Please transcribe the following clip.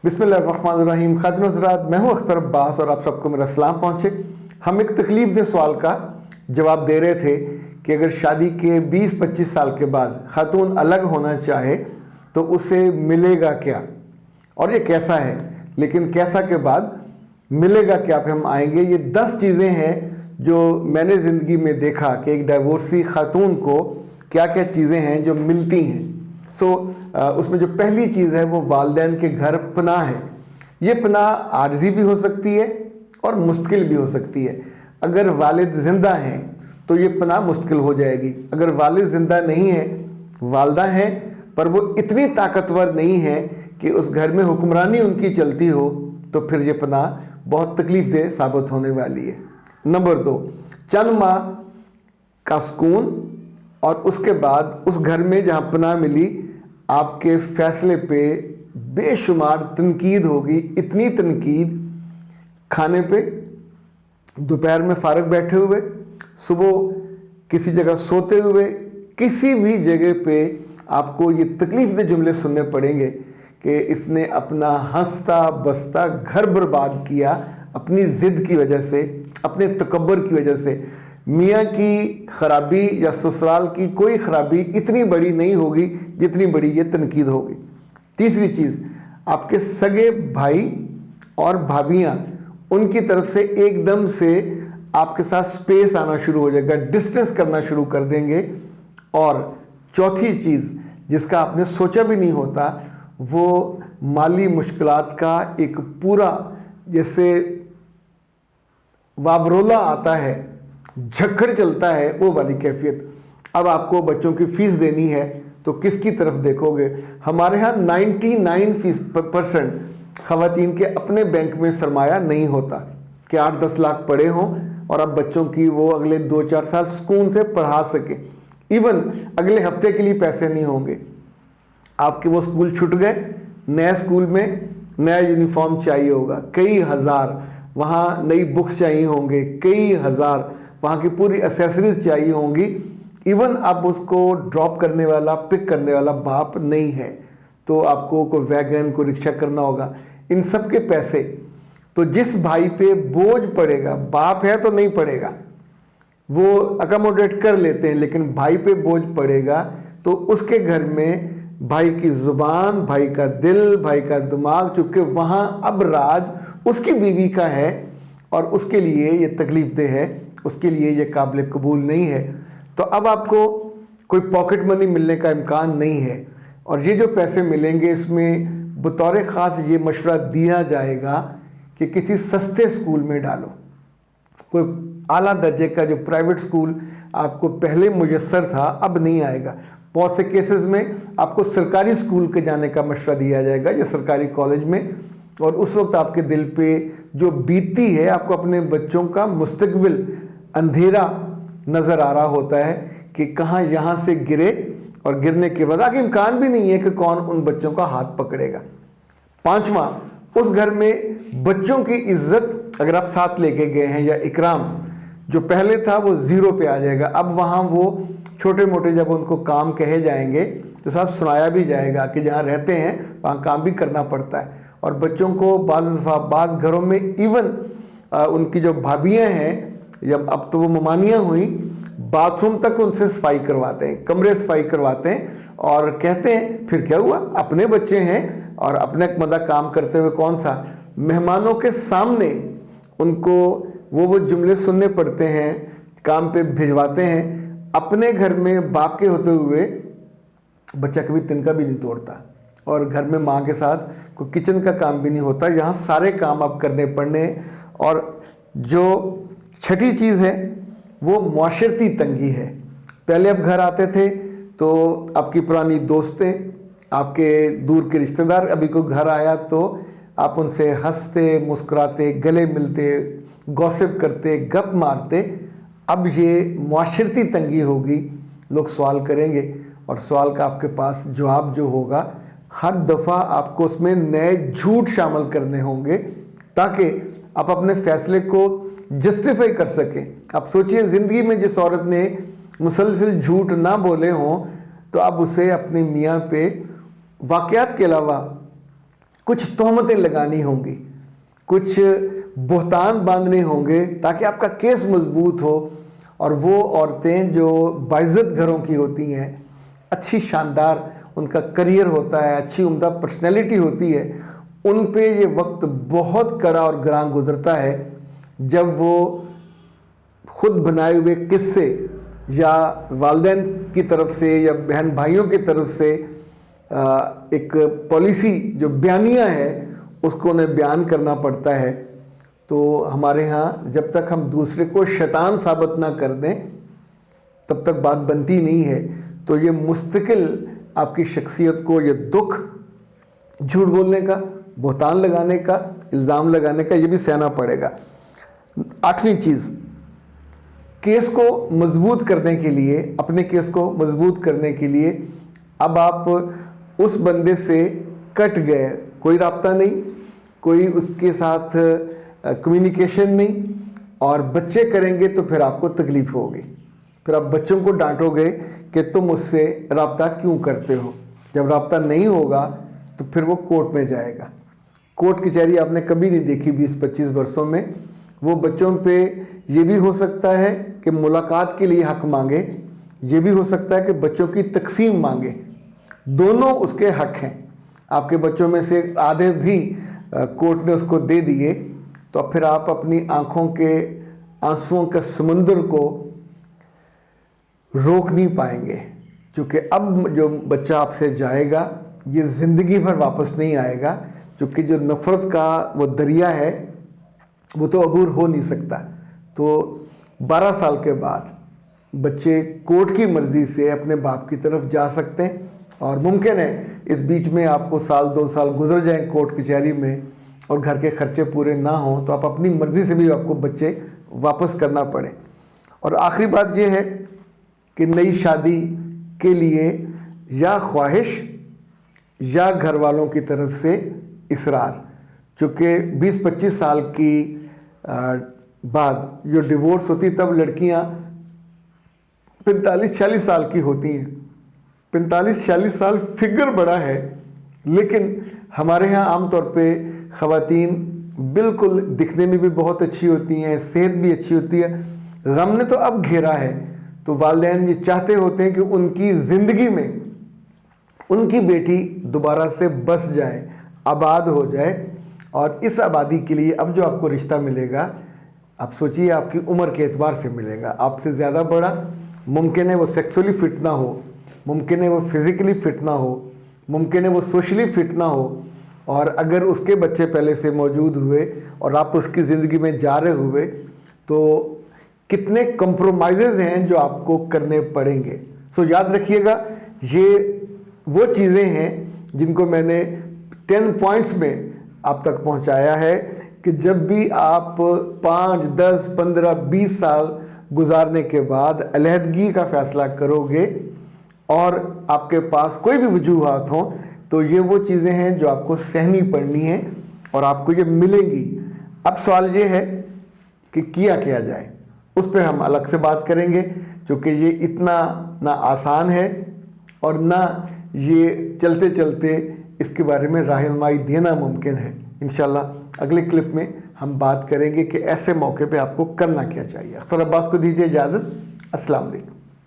बिस्मिल्लाहिर्रहमानिर्रहीम। खातिन हज़रात, मैं हूँ अख्तर अब्बास और आप सबको मेरा सलाम पहुँचे। हम एक तकलीफ दे सवाल का जवाब दे रहे थे कि अगर शादी के 20-25 साल के बाद खातून अलग होना चाहे तो उसे मिलेगा क्या और ये कैसा है, लेकिन कैसा के बाद मिलेगा क्या पे हम आएंगे। ये 10 चीज़ें हैं जो मैंने ज़िंदगी में देखा कि एक डाइवोर्सी खातून को क्या क्या चीज़ें हैं जो मिलती हैं। उसमें जो पहली चीज़ है वो वालिदैन के घर पनाह है। ये पनाह आर्जी भी हो सकती है और मुश्किल भी हो सकती है। अगर वालिद ज़िंदा हैं तो ये पनाह मुश्किल हो जाएगी। अगर वालिद ज़िंदा नहीं है, वालदा हैं पर वो इतनी ताकतवर नहीं है कि उस घर में हुक्मरानी उनकी चलती हो, तो फिर ये पनाह बहुत तकलीफ दे साबित होने वाली है। नंबर 2, चंद माह का सुकून और उसके बाद उस घर में जहाँ पनाह मिली आपके फ़ैसले पे बेशुमार तनकीद होगी। इतनी तनकीद, खाने पे, दोपहर में फ़ारग बैठे हुए, सुबह किसी जगह सोते हुए, किसी भी जगह पे आपको ये तकलीफ दे जुमले सुनने पड़ेंगे कि इसने अपना हंसता बसता घर बर्बाद किया अपनी ज़िद की वजह से, अपने तकब्बर की वजह से। मियाँ की ख़राबी या ससुराल की कोई ख़राबी इतनी बड़ी नहीं होगी जितनी बड़ी ये तनकीद होगी। तीसरी चीज़, आपके सगे भाई और भाभियाँ उनकी तरफ से एकदम से आपके साथ स्पेस आना शुरू हो जाएगा, डिस्टेंस करना शुरू कर देंगे। और चौथी चीज़ जिसका आपने सोचा भी नहीं होता, वो माली मुश्किलात का एक पूरा जैसे वावरोला आता है, झक्कड़ चलता है, वो वाली कैफियत। अब आपको बच्चों की फ़ीस देनी है तो किसकी तरफ देखोगे? हमारे यहाँ 99% ख़वातीन के अपने बैंक में सरमाया नहीं होता कि 8-10 लाख पड़े हों और अब बच्चों की वो अगले 2-4 साल सुकून से पढ़ा सके। इवन अगले हफ्ते के लिए पैसे नहीं होंगे। आपके वो स्कूल छूट गए, नए स्कूल में नया यूनिफॉर्म चाहिए होगा, कई हज़ार, वहाँ नई बुक्स चाहिए होंगे, कई हज़ार, वहाँ की पूरी एसेसरीज चाहिए होंगी। इवन आप उसको ड्रॉप करने वाला, पिक करने वाला बाप नहीं है तो आपको कोई वैगन, कोई रिक्शा करना होगा। इन सब के पैसे तो जिस भाई पे बोझ पड़ेगा, बाप है तो नहीं पड़ेगा, वो अकोमोडेट कर लेते हैं, लेकिन भाई पे बोझ पड़ेगा तो उसके घर में भाई की ज़ुबान, भाई का दिल, भाई का दिमाग, चूँकि वहाँ अब राज उसकी बीवी का है और उसके लिए ये तकलीफ दे है, उसके लिए ये काबिल कबूल नहीं है। तो अब आपको कोई पॉकेट मनी मिलने का इम्कान नहीं है और ये जो पैसे मिलेंगे इसमें बतौर ख़ास ये मशवरा दिया जाएगा कि किसी सस्ते स्कूल में डालो। कोई आला दर्जे का जो प्राइवेट स्कूल आपको पहले मुयस्सर था अब नहीं आएगा। बहुत से केसेस में आपको सरकारी स्कूल के जाने का मशवरा दिया जाएगा या सरकारी कॉलेज में, और उस वक्त आपके दिल पे जो बीतती है, आपको अपने बच्चों का मुस्तकबिल अंधेरा नज़र आ रहा होता है कि कहाँ यहाँ से गिरे और गिरने के बाद आगे इम्कान भी नहीं है कि कौन उन बच्चों का हाथ पकड़ेगा। 5वां, उस घर में बच्चों की इज्जत अगर आप साथ लेके गए हैं या इकराम जो पहले था वो 0 पे आ जाएगा। अब वहाँ वो छोटे मोटे जब उनको काम कहे जाएंगे तो साथ सुनाया भी जाएगा कि जहाँ रहते हैं वहाँ काम भी करना पड़ता है। और बच्चों को बाज़ घरों में इवन उनकी जो भाभियाँ हैं, या अब तो वो ममानियाँ हुई, बाथरूम तक उनसे सफाई करवाते हैं, कमरे सफाई करवाते हैं और कहते हैं फिर क्या हुआ, अपने बच्चे हैं और अपने मदा काम करते हुए कौन सा। मेहमानों के सामने उनको वो जुमले सुनने पड़ते हैं, काम पे भिजवाते हैं। अपने घर में बाप के होते हुए बच्चा कभी तिनका भी नहीं तोड़ता और घर में माँ के साथ कोई किचन का काम भी नहीं होता। यहाँ सारे काम अब करने पड़ने। और जो छठी चीज़ है वो मुआशरती तंगी है। पहले आप घर आते थे तो आपकी पुरानी दोस्तें, आपके दूर के रिश्तेदार, अभी कोई घर आया तो आप उनसे हंसते, मुस्कुराते, गले मिलते, गॉसिप करते, गप मारते। अब ये मुआशरती तंगी होगी, लोग सवाल करेंगे और सवाल का आपके पास जवाब जो होगा हर दफ़ा आपको उसमें नए झूठ शामिल करने होंगे ताकि आप अपने फ़ैसले को जस्टिफाई कर सकें। आप सोचिए, ज़िंदगी में जिस औरत ने मुसलसल झूठ ना बोले हों तो अब उसे अपने मियाँ पे वाक़यात के अलावा कुछ तोहमतें लगानी होंगी, कुछ बहतान बांधने होंगे ताकि आपका केस मजबूत हो और वो औरतें जो बाइज्जत घरों की होती हैं, अच्छी शानदार उनका करियर होता है, अच्छी उम्दा पर्सनैलिटी होती है, उन पे ये वक्त बहुत कड़ा और ग्रां गुजरता है जब वो खुद बनाए हुए किस्से या वालिदैन की तरफ से या बहन भाइयों की तरफ से एक पॉलिसी जो बयानिया है उसको उन्हें बयान करना पड़ता है। तो हमारे यहाँ जब तक हम दूसरे को शैतान साबित ना कर दें तब तक बात बनती नहीं है। तो ये मुस्तकिल आपकी शख्सियत को ये दुख, झूठ बोलने का, बहतान लगाने का, इल्ज़ाम लगाने का, ये भी सहना पड़ेगा। 8वीं चीज़, केस को मजबूत करने के लिए, अपने केस को मजबूत करने के लिए अब आप उस बंदे से कट गए, कोई राब्ता नहीं, कोई उसके साथ कम्युनिकेशन नहीं, और बच्चे करेंगे तो फिर आपको तकलीफ़ होगी। फिर आप बच्चों को डांटोगे कि तुम उससे राब्ता क्यों करते हो। जब राब्ता नहीं होगा तो फिर वो कोर्ट में जाएगा। कोर्ट कचहरी आपने कभी नहीं देखी 20-25 वर्षों में। वो बच्चों पे ये भी हो सकता है कि मुलाकात के लिए हक मांगे, ये भी हो सकता है कि बच्चों की तकसीम मांगे। दोनों उसके हक हैं। आपके बच्चों में से आधे भी कोर्ट ने उसको दे दिए तो फिर आप अपनी आंखों के आंसुओं के समुंदर को रोक नहीं पाएंगे, क्योंकि अब जो बच्चा आपसे जाएगा ये ज़िंदगी भर वापस नहीं आएगा, क्योंकि जो नफ़रत का वो दरिया है वो तो अबूर हो नहीं सकता। तो 12 साल के बाद बच्चे कोर्ट की मर्ज़ी से अपने बाप की तरफ जा सकते हैं, और मुमकिन है इस बीच में आपको 1-2 साल गुजर जाएं कोर्ट कचहरी में और घर के खर्चे पूरे ना हों तो आप अपनी मर्ज़ी से भी आपको बच्चे वापस करना पड़े। और आखिरी बात यह है कि नई शादी के लिए या ख्वाहिश या घर वालों की तरफ से इसरार, चूँकि 20-25 साल की बाद जो डिवोर्स होती तब लड़कियां 45-46 साल की होती हैं। 45-46 साल फिगर बड़ा है, लेकिन हमारे यहाँ आमतौर पे ख़वातीन बिल्कुल दिखने में भी बहुत अच्छी होती हैं, सेहत भी अच्छी होती है। गम ने तो अब घेरा है, तो वालिदैन ये चाहते होते हैं कि उनकी ज़िंदगी में उनकी बेटी दोबारा से बस जाए, आबाद हो जाए। और इस आबादी के लिए अब जो आपको रिश्ता मिलेगा, आप सोचिए आपकी उम्र के एतबार से मिलेगा, आपसे ज़्यादा बड़ा, मुमकिन है वो सेक्सुअली फ़िट ना हो, मुमकिन है वो फिज़िकली फ़िट ना हो, मुमकिन है वो सोशली फ़िट ना हो, और अगर उसके बच्चे पहले से मौजूद हुए और आप उसकी ज़िंदगी में जा रहे हुए तो कितने कंप्रोमाइज़ेज़ हैं जो आपको करने पड़ेंगे। सो याद रखिएगा, ये वो चीज़ें हैं जिनको मैंने 10 पॉइंट्स में आप तक पहुंचाया है कि जब भी आप 5, 10, 15, 20 साल गुजारने के बाद अलहदगी का फ़ैसला करोगे और आपके पास कोई भी वजूहात हों, तो ये वो चीज़ें हैं जो आपको सहनी पड़नी हैं और आपको ये मिलेंगी। अब सवाल ये है कि किया क्या जाए, उस पर हम अलग से बात करेंगे, क्योंकि ये इतना ना आसान है और ना ये चलते चलते इसके बारे में रहनुमाई देना मुमकिन है। इंशाल्लाह अगले क्लिप में हम बात करेंगे कि ऐसे मौके पे आपको करना क्या चाहिए। अख्तर अब्बास को दीजिए इजाज़त। अस्सलाम वालेकुम।